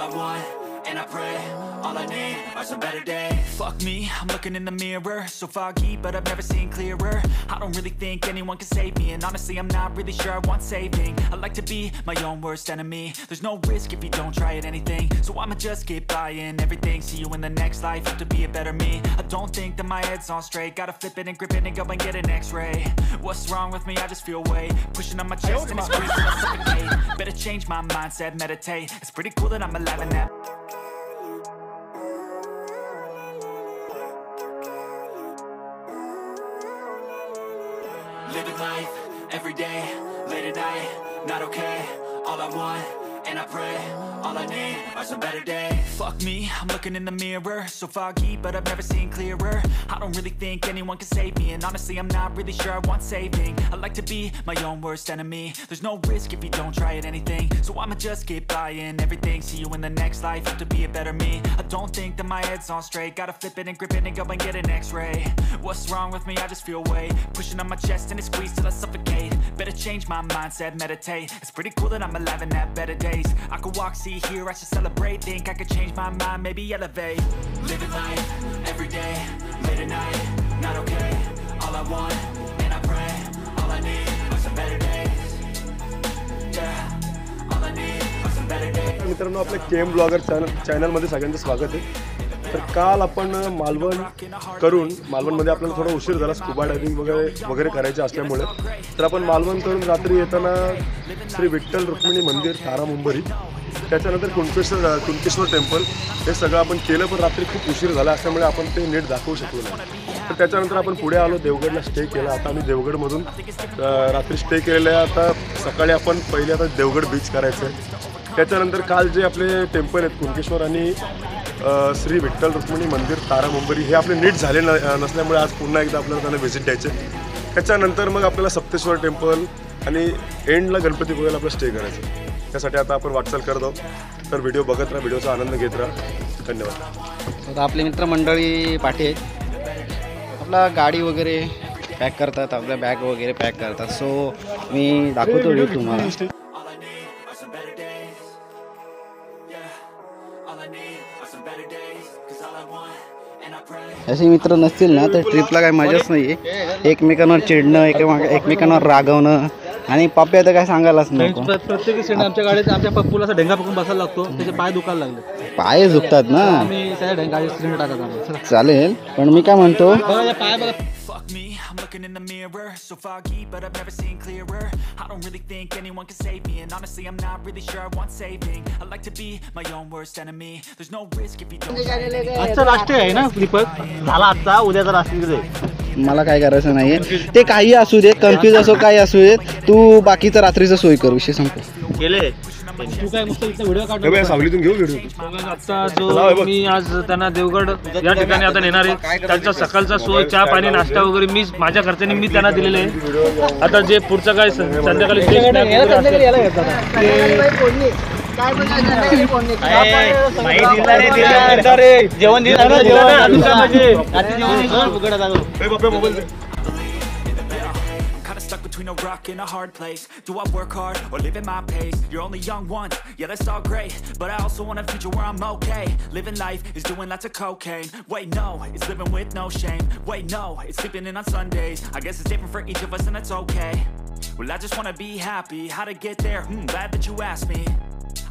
all I want, and I pray, all I need are some better days. Fuck me, I'm looking in the mirror, so foggy, but I've never seen clearer. I don't really think anyone can save me, and honestly I'm not really sure I want saving. I like to be my own worst enemy. There's no risk if you don't try at anything, so I'ma just get buying everything. See you in the next life, have to be a better me. I don't think that my head's on straight, gotta flip it and grip it and go and get an x-ray. What's wrong with me? I just feel weight pushing on my chest and it's squeezing, I suffocate. Better change my mindset, meditate. It's pretty cool that I'm alive and that. Living life, every day, late at night, not okay. All I want, and I pray, all I need are some better days. Fuck me, I'm looking in the mirror, so foggy, but I've never seen clearer. I don't really think anyone can save me, and honestly I'm not really sure I want saving. I like to be my own worst enemy. There's no risk if you don't try at anything, so I'ma just get buying everything. See you in the next life, have to be a better me. I don't think that my head's on straight, gotta flip it and grip it and go and get an x-ray. What's wrong with me? I just feel weight pushing on my chest and it squeezes till I suffocate. Better change my mindset, meditate. It's pretty cool that I'm alive and have better days. I could walk, see, hear, I should celebrate. Think I could change my mind, maybe elevate. Living life, every day, late at night, not okay. All I want, and I pray, all I need are some better days. Yeah, all I need are some better days. मित्रांनो, आपल्या केम blogger चॅनलमध्ये सगळ्यांचं स्वागत आहे. तर काल आपण मालवण करून मालवणमध्ये आपल्याला थोडा उशीर झाला स्कुबा डायव्हिंग वगैरे करायचे असल्यामुळे. तर आपण मालवण करून रात्री येताना श्री विठ्ठल रुक्मिणी मंदिर तारा मुंबरी, त्याच्यानंतर कुणकेश्वर टेम्पल हे सगळं आपण केलं, पण रात्री खूप उशीर झाला असल्यामुळे आपण ते नीट दाखवू शकलो नाही. तर त्याच्यानंतर आपण पुढे आलो, देवगडला स्टे केला. आता आम्ही देवगडमधून रात्री स्टे केलेलं आहे. आता सकाळी आपण पहिले आता देवगड बीच करायचं आहे. त्याच्यानंतर काल जे आपले टेम्पल आहेत कुणकेश्वर आणि श्री विठ्ठल रुक्मिणी मंदिर तारा मुंबरी हे आपले नीट झाले नसल्यामुळे आज पुन्हा एकदा आपल्याला त्यांना व्हिजिट द्यायचे. त्याच्यानंतर मग आपल्याला सप्तेश्वर टेम्पल आणि एंडला गणपती बघायला आपलं स्टे करायचं. त्यासाठी आता आपण वाटचाल करत आहोत. तर व्हिडिओ बघत राहा, व्हिडिओचा आनंद घेत राहा. धन्यवाद. आता आपले मित्रमंडळी पाठी आहेत, आपला गाडी वगैरे पॅक करतात, आपल्या बॅग वगैरे पॅक करतात. सो मी दाखवतो व्हिडिओ तुम्हाला. असे मित्र नसतील ना तर ट्रिपला काही मजाच नाही आहे. एकमेकांवर चिडणं, एकमेकांवर रागवणं आणि पप्प्या तर काय सांगायलाच नको. प्रत्येक सीट आमच्या गाडीत आमच्या पप्पूला असा ढेंगा पकडून बसायला लागतो, त्याचे पाय दुखायला लागले. पाय दुखतात ना, मी त्या गाडीत सिलेंडर टाकत. चालेल, पण मी काय म्हणतो पाय बघा. Fuck me, I'm looking in the mirror, so foggy, but I've never seen clearer. I don't really think anyone can save me, and honestly I'm not really sure I want saving. I like to be my own worst enemy. There's no risk if you don't try anything. आजचा राष्ट्रीय आहे ना दीपक, झाला आजचा, उद्याचा राष्ट्रीय आहे. मला काय करायचं नाहीये, ते काही असू देत, कन्फ्यूज असो काही असू देत, तू बाकीचं रात्रीचं सोय कर, विषय संपला. केले तू काय मस्त व्हिडिओ काढतो. सावलीतून घेऊ व्हिडिओ. आता जो मी आज त्यांना देवगड या ठिकाणी आता नेणार आहे, त्यांचा सकाळचा सोय, चहा पाणी, नाश्ता वगैरे मी माझ्या खर्चाने मी त्यांना दिलेले आहे. आता जे पुढचं काय संध्याकाळी जेवण stuck between a rock and a hard place. Do I work hard or live at my pace? You're only young once, yeah that's all great, but I also want a future where I'm okay. Living life is doing lots of cocaine. Wait no, it's living with no shame. Wait no, it's sleeping in on Sundays. I guess it's different for each of us and that's okay. Well I just wanna be happy, how to get there? Glad that you asked me.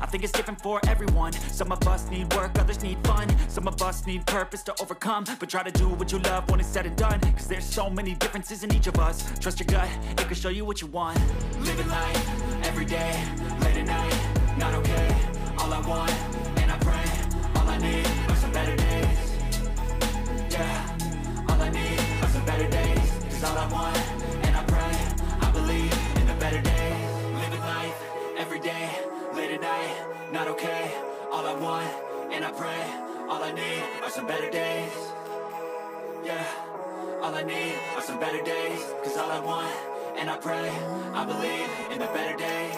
I think it's different for everyone. Some of us need work, others need fun. Some of us need purpose to overcome. But try to do what you love when it's said and done. Cause there's so many differences in each of us. Trust your gut, it can show you what you want. Living life, every day, late at night, not okay. All I want, and I pray, all I need are some better days. Yeah, all I need are some better days. Cause all I want, and I pray, I believe in the better days. Living life, every day, late at night, not okay. All I want, and I pray, all I need are some better days. Yeah, all I need are some better days. Cause all I want, and I pray, I believe in the better days.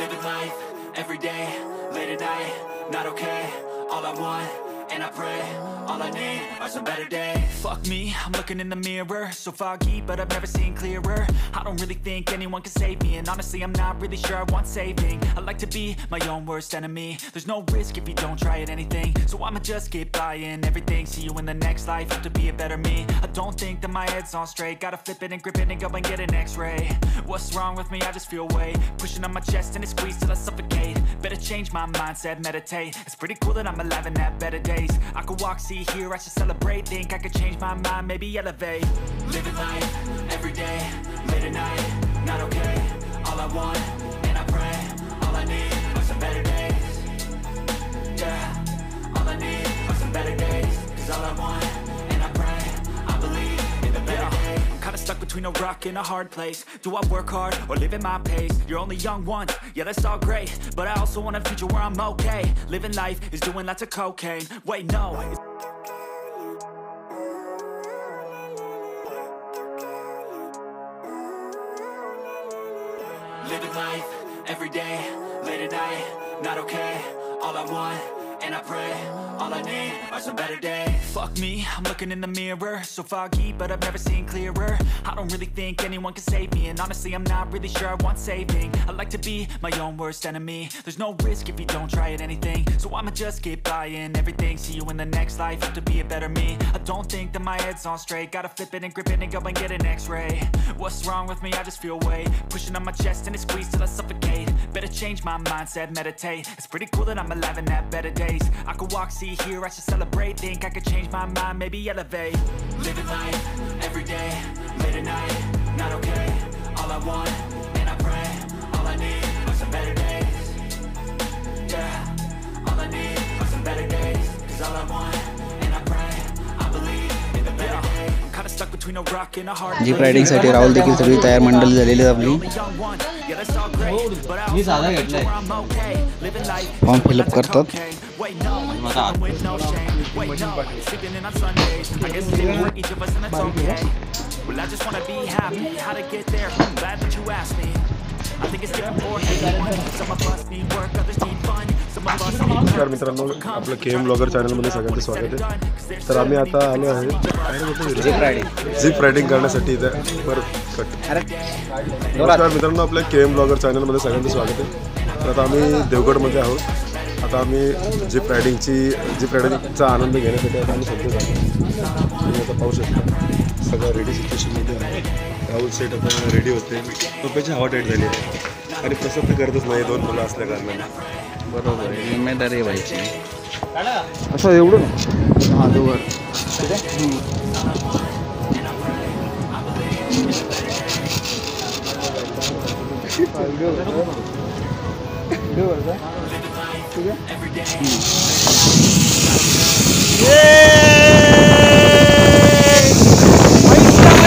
Living life, every day, late at night, not okay. All I want, and I pray. All I need are some better days. Fuck me, I'm looking in the mirror, so foggy, but I've never seen clearer. I don't really think anyone can save me, and honestly I'm not really sure I want saving. I like to be my own worst enemy. There's no risk if you don't try at anything, so I'ma just keep buying everything. See you in the next life, have to be a better me. I don't think that my head's on straight, gotta flip it and grip it and go and get an x-ray. What's wrong with me? I just feel weight pushing on my chest and it squeezes till I suffocate. Better change my mindset, meditate. It's pretty cool that I'm alive and have better days. I could walk, see, hear, I should celebrate. Think I could change my mind, maybe elevate. Living life, every day, late at night, not okay. All I want, and I pray, all I need are some better days. Yeah, all I need are some better days. Cause all I want, and I pray, I believe in the better days. Kinda stuck between a rock and a hard place. Do I work hard or live at my pace? You're only young once, yeah that's all great, but I also want a future where I'm okay. Living life is doing lots of cocaine. Wait, no, living life, every day, late at night, not okay. All I want, and I pray, all I need are some better days. Fuck me, I'm looking in the mirror, so foggy, but I've never seen clearer. I don't really think anyone can save me, and honestly I'm not really sure I want saving. I like to be my own worst enemy. There's no risk if you don't try at anything, so I'ma just keep buying everything. See you in the next life, have to be a better me. I don't think that my head's on straight, gotta flip it and grip it and go and get an x-ray. What's wrong with me? I just feel weight pushing on my chest and it squeezes till I suffocate. Better change my mindset, meditate. It's pretty cool that I'm alive and have better days. I could walk, see, hear, I should celebrate. Think I could change my mind, maybe elevate. Living life, every day, late at night, not okay. All I want, and I pray, all I need are some better days. Yeah, all I need are some better days. Cause all I want, and I pray, I believe in the better days. Kinda stuck between a rock and a hard jeep riding साठी राहुल देखील सगळी तयार मंडळी झालेली आहे आपली. Form fill up करतात. नमस्कार मित्रांनो, आपलं KM ब्लॉगर चॅनलमध्ये सगळ्यांचं स्वागत आहे. तर आम्ही आता आलो आहे जीप रायडिंग करण्यासाठी इथे परत कट. नमस्कार मित्रांनो, आपल्या KM ब्लॉगर चॅनलमध्ये सगळ्यांचं स्वागत आहे. तर आता आम्ही देवगडमध्ये आहोत. आता आम्ही जीप रायडिंगचा आनंद घेण्यासाठी आता आम्ही सध्या जातो. तुम्ही आता पाहू शकता सगळं रेडी सिच्युएशनमध्ये आहे. राहुल सेट आता रेडी होते. पप्पाची हवा टाईट झाली आहे आणि प्रसन्न करतच नाही, दोन मुलं असल्या कारणाने. बरोबर आहे, जिम्मेदारी व्हायची असं एवढं. हां दोघं ठीक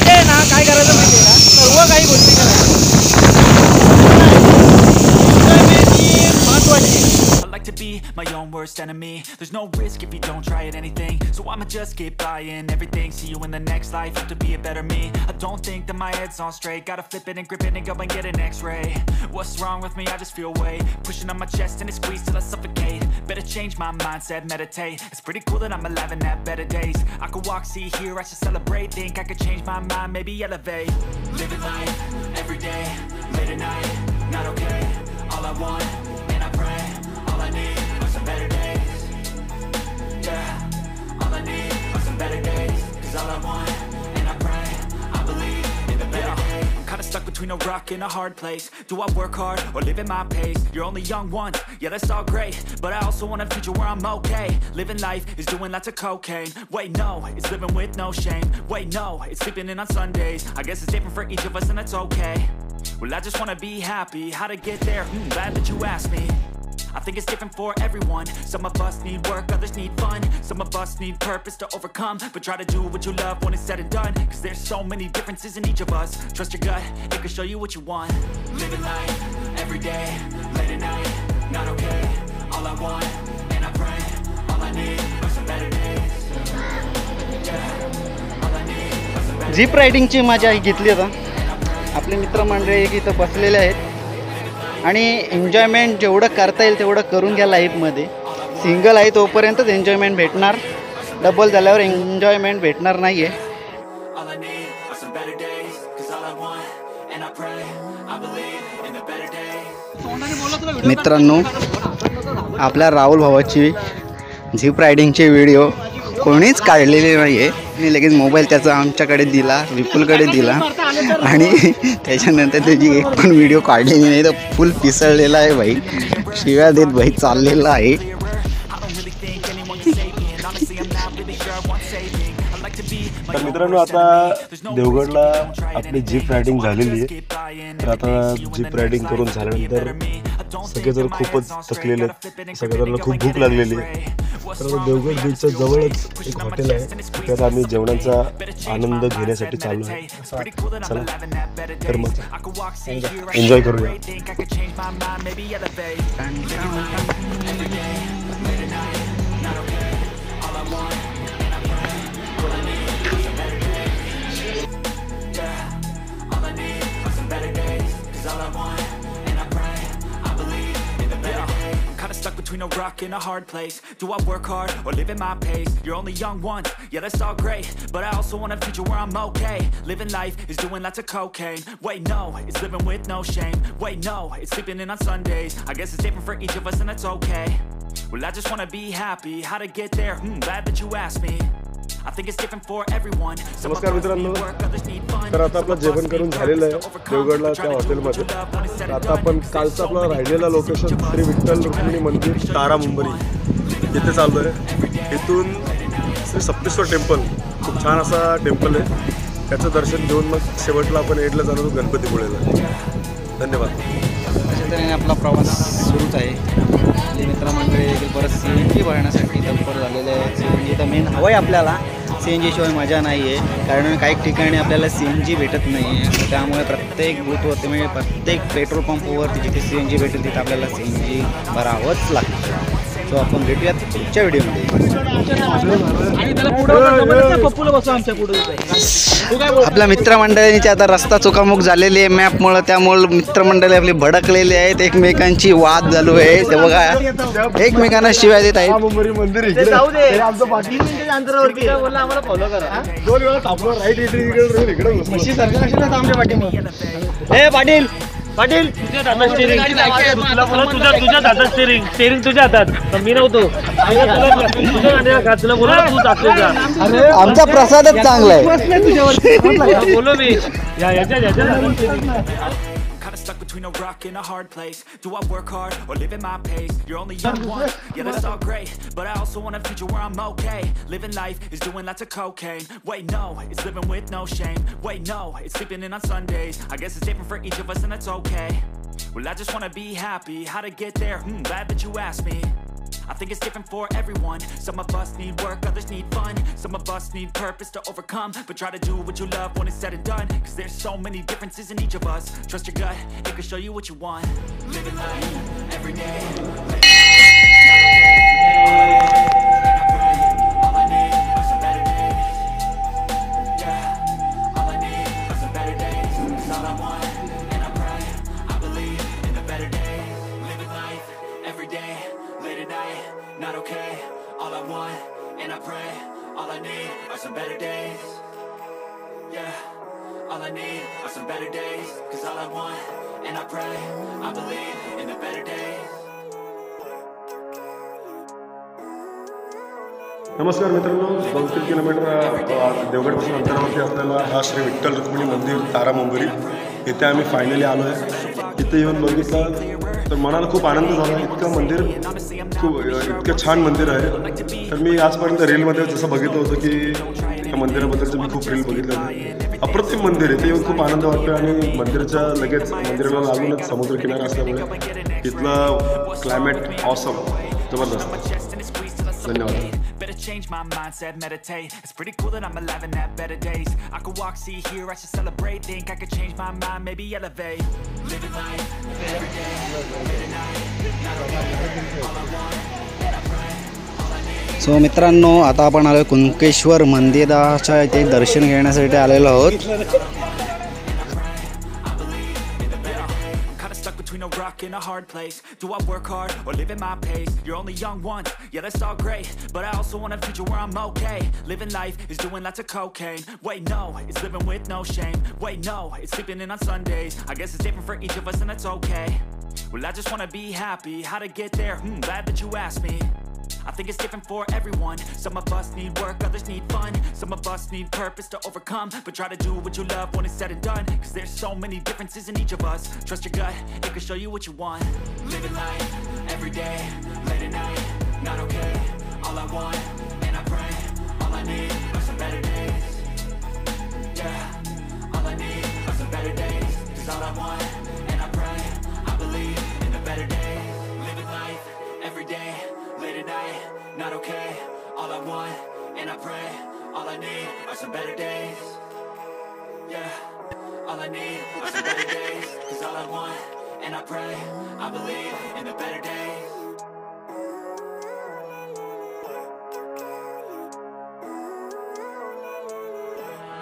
आहे. ना काय करायचं माहिती आहे का, सर्व काही गोष्टी करायच्या. To be my own worst enemy. There's no risk if you don't try at anything, so I'ma just keep buying everything. See you in the next life, have to be a better me. I don't think that my head's on straight, gotta flip it and grip it and go and get an x-ray. What's wrong with me? I just feel weight pushing on my chest and it squeezes till I suffocate. Better change my mindset, meditate. It's pretty cool that I'm alive and have better days. I could walk, see, hear, I should celebrate. Think I could change my mind, maybe elevate. Living life, every day, late at night, not okay. All I want, and I pray, all I need are some better days. Yeah, all I need are some better days. Cause all I want, and I pray, I believe in the better days. Kinda stuck between a rock and a hard place. Do I work hard or live at my pace? You're only young once, yeah that's all great, but I also want a future where I'm okay. Living life is doing lots of cocaine. Wait no, it's living with no shame. Wait no, it's sleeping in on Sundays. I guess it's different for each of us and that's okay. Well I just wanna be happy, how to get there, glad that you asked me. I think it's different for everyone. Some of us need work, others need fun. Some of us need purpose to overcome, but try to do what you love when it's said and done. Cause there's so many differences in each of us. Trust your gut, it can show you what you want. Living life, every day, late at night, not okay. All I want, and I pray, all I need are some better days. Yeah, all I need are some better days. Jeep रायडिंगची मजा घेतली आता. आपले मित्रमंडळी इथं बसलेले आहेत आणि एन्जॉयमेंट जेवढं करता येईल तेवढं करून घ्या लाईफमध्ये. सिंगल आहे तोपर्यंतच एन्जॉयमेंट भेटणार, डबल झाल्यावर एन्जॉयमेंट भेटणार नाही आहे. All I need are some better days, 'cause all I want, and I pray, I believe in the better days. मित्रांनो, आपल्या राहुल भावाची झिप रायडिंगचे व्हिडिओ कोणीच काढलेले नाही आहे. मी लगेच मोबाईल त्याचा आमच्याकडे दिला, विपुलकडे दिला आणि त्याच्यानंतर त्याची एक पण व्हिडिओ काढलेली नाही. तर फुल पिसळलेला आहे भाई, शिव्या देत भाई चाललेला आहे. तर मित्रांनो, आता देवगडला आपली जीप रायडिंग झालेली आहे. तर आता जीप रायडिंग करून झाल्यानंतर सगळेजण खूपच थकलेले आहेत, सगळ्यांना खूप भूक लागलेली आहे. तर देवगड बीचच्या जवळच एक हॉटेल आहे, त्यात आम्ही जेवणाचा आनंद घेण्यासाठी चाललो आहे. चला तर मग एन्जॉय करूया. Stuck between a rock and a hard place. Do I work hard or live at my pace? You're only young once, yeah, that's all great, but I also want a future where I'm okay. Living life is doing lots of cocaine. Wait, no, it's living with no shame. Wait, no, it's sleeping in on Sundays. I guess it's different for each of us and that's okay. Well, I just wanna be happy. How to get there? Glad that you asked me. I think it's different for everyone. नमस्कार मित्रांनो, तर आता आपलं जेवण करून झालेलं आहे देवगडला त्या हॉटेलमध्ये. तर आता आपण कालचं आपलं राहिलेलं लोकेशन श्री विठ्ठल रुक्मिणी मंदिर तारा मुंबरी इथे चाललो आहे. इथून श्री सप्तेश्वर टेम्पल, खूप छान असा टेम्पल आहे, त्याचं दर्शन घेऊन मग शेवटला आपण एडला जाणार आहोत गणपतीपुळेला. धन्यवाद. अशा तऱ्हेने आपला प्रवास सुरूच आहे. आपली मित्रमंडळी देखील परत CNG भरण्यासाठी तत्पर झालेले आहे. CNG तर मेन हवं आहे आपल्याला, CNG शिवाय मजा नाही आहे, कारण काही ठिकाणी आपल्याला CNG भेटत नाही आहे. त्यामुळे प्रत्येक बूथवरती म्हणजे प्रत्येक पेट्रोल पंपवरती जिथे CNG भेटेल तिथे आपल्याला CNG भरावंच लागतं. सो आपण भेटूयात पुढच्या व्हिडिओमध्ये. आपल्या मित्रमंडळींची आता रस्ता चुकामुक झालेली आहे मॅपमुळं, त्यामुळे मित्रमंडळी आपली भडकलेली आहेत, एकमेकांची वाद चालू आहे. ते बघा एकमेकांना शिव्या देत आहेत. मुंबरी मंदिर इकडे आमचं पाटील अंतरावरती आम्हाला फॉलो करा. 2 वेळा थांबलो, राईट इकडे म्हशी सरकार असेल ना आमच्या पाठीमध्ये. हे पाटील पाटील, तुझ्या हातात स्टेरिंग, तुझ्या हातात स्टेरिंग तुझ्या हातात. मी नव्हतो, तुला बोला तू दाखव. आमचा प्रसादच चांगला आहे. बोलो मी याच्या Kinda stuck between a rock and a hard place. Do I work hard or live at my pace? You're only young once, yeah, that's all great, but I also want a future where I'm okay. Living life is doing lots of cocaine. Wait, no, it's living with no shame. Wait, no, it's sleeping in on Sundays. I guess it's different for each of us and that's okay. Well, I just wanna be happy. How to get there? Glad that you asked me. I think it's different for everyone. Some of us need work, others need fun. Some of us need purpose to overcome, but try to do what you love when it's said and done, 'cause there's so many differences in each of us. Trust your gut, it can show you what you want. Living life every day. All I need are some better days. Yeah, all I need are some better days. It's all I want, and I pray, I believe in the better days. Living life every day. Late at night, not okay. All I want, and I pray, all I need are some better days. Yeah, all I need are some better days. 'Cause all I want, and I pray, I believe in the better days. नमस्कार मित्रांनो, 2-3 kilometre देवगडपासून अंतरावरती आपल्याला हा श्री विठ्ठल रुक्मिणी मंदिर तारा मुंबरी इथे आम्ही finally आलो आहे. इथे येऊन बघितलं तर मनाला खूप आनंद झाला. इतकं मंदिर इतकं छान मंदिर आहे. तर मी आजपर्यंत रीलमध्ये जसं बघितलं होतं की त्या मंदिराबद्दलचं मी खूप रील बघितलं होतं. अप्रतिम मंदिर आहे. ते येऊन खूप आनंद वाटतो आणि मंदिराच्या लगेच मंदिराला लागूनच समुद्रकिनारा असल्यामुळे इथलं क्लायमेट ऑसम, जबरदस्त. धन्यवाद. Better change my mindset, meditate. It's pretty cool that I'm alive and have better days. I could walk, see, hear, I should celebrate. Think I could change my mind, maybe elevate. Living life every day, every night, not okay. All I want, and I pray, all I need. सो मित्रांनो, आता आपण आलो कुणकेश्वर मंदिराच्या इथे दर्शन घेण्यासाठी आलेलो आहोत. rock in a hard place. Do I work hard or live at my pace? You're only young once, yeah that's all great, but I also want a future where I'm okay. Living life is doing lots of cocaine. Wait no, it's living with no shame. Wait no, it's sleeping in on Sundays. I guess it's different for each of us and that's okay. Well I just wanna be happy, how to get there? Glad that you asked me. I think it's different for everyone. Some of us need work, others need fun. Some of us need purpose to overcome. But try to do what you love when it's said and done. Cause there's so many differences in each of us. Trust your gut, it can show you what you want. Living life, every day, late at night, not okay. All I want, and I pray, all I need are some better days. Yeah, all I need are some better days. Cause all I want, and I pray, I believe in the better days. Living life, every day, late at night, not okay. All I want, and I pray, all I need are some better days. Yeah, all I need are some better days. Cause all I want, and I pray, I believe in the better days.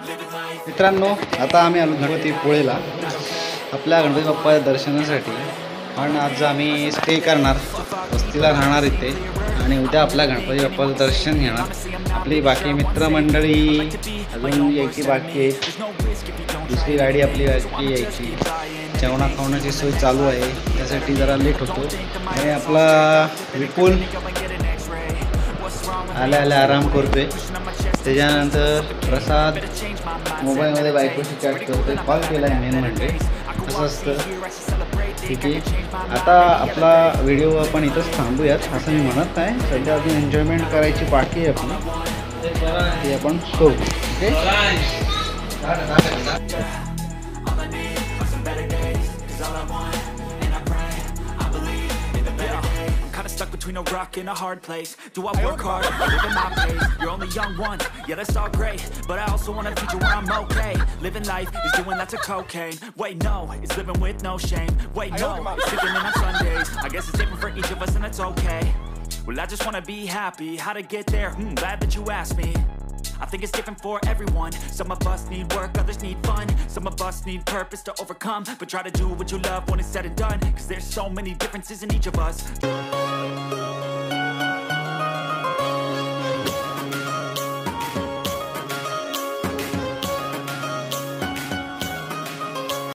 Living life. मित्रांनो, आता आम्ही आलो गणपती पुळेला आपल्या गणपती बाप्पा दर्शनासाठी. पण आज आम्ही stay करणार, वस्तीला राहणार इथे आणि उद्या आपल्या गणपती बाप्पाचं दर्शन घेणार. आपली बाकी मित्रमंडळी अजून यायची बाकी आहे. दुसरी गाडी आपली बाकी यायची. जेवणा खावण्याची सोय चालू आहे, त्यासाठी जरा लेट होतो. आणि आपला विपुल आल्या आल्या आराम करतोय. त्याच्यानंतर प्रसाद मोबाईलमध्ये बायकोशी चॅट करतोय. कॉल केला आहे मेन म्हणजे, असं असतं. ठीक आहे, आता आपला व्हिडिओ आपण इथंच थांबूयात असं मी म्हणत नाही. सध्या अजून एन्जॉयमेंट करायची बाकी आहे आपली, ते आपण करू. Okay, stuck between a rock and a hard place. Do I work hard or live in my pace? You're only young once, yeah that's all great, but I also want a future where I'm okay. Living life is doing lots of cocaine. Wait no, it's living with no shame. Wait no, it's sleeping in on Sundays. I guess it's different for each of us and that's okay. Well I just wanna be happy, how to get there? Glad that you asked me. I think it's different for everyone. Some of us need work, others need fun. Some of us need purpose to overcome. But try to do what you love when it's said and done. Cause there's so many differences in each of us.